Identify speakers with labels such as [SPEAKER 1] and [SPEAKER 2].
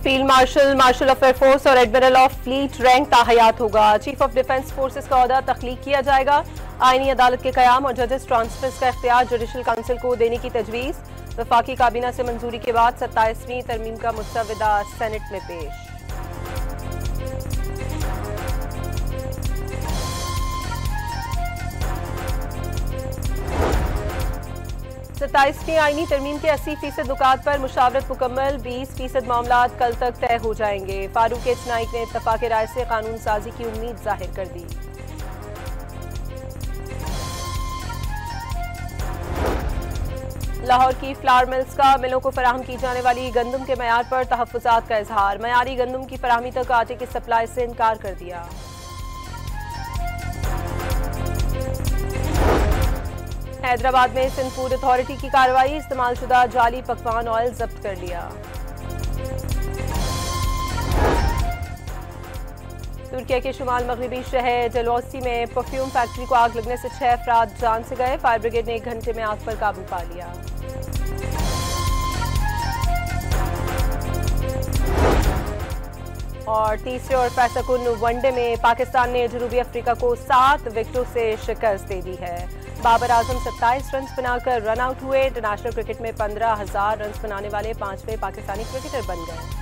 [SPEAKER 1] Field marshal, marshal of air force और admiral of fleet rank ताहयात होगा। Chief of defence forces का ओहदा तख्लीक किया जाएगा। आईनी अदालत के कयाम और जजेस ट्रांसफर्स का इख्तियार जुडिशल काउंसिल को देने की तजवीज़। वफाकी काबीना से मंजूरी के बाद 27वीं तरमीम का मुस्तविदा सेनेट में पेश। 27वीं आईनी तरमीम के 80% नुकात पर मुशावरत मुकम्मल, 20% मामलात कल तक तय हो जाएंगे। फारूक एच नाइक ने इत्तफाक राय से कानून साजी की उम्मीद जाहिर कर दी। लाहौर की फ्लावर मिल्स का मिलों को फराहम की जाने वाली गंदम के मयार पर तहफ्फुजात का इजहार। मयारी गंदम की फराहमी तक आटे की सप्लाई से इनकार कर दिया। हैदराबाद में सिंध फूड अथॉरिटी की कार्रवाई, इस्तेमालशुदा जाली पकवान ऑयल जब्त कर लिया। तुर्की के शुमाल मगरबी शहर जलौसी में परफ्यूम फैक्ट्री को आग लगने से 6 अफराद जान से गए। फायर ब्रिगेड ने 1 घंटे में आग पर काबू पा लिया। और तीसरे और फैसलाकुन वनडे में पाकिस्तान ने जनूबी अफ्रीका को 7 विकेटों से शिकस्त दे दी है। बाबर आजम 27 रन बनाकर रन आउट हुए। इंटरनेशनल क्रिकेट में 15,000 रन बनाने वाले 5वें पाकिस्तानी क्रिकेटर बन गए।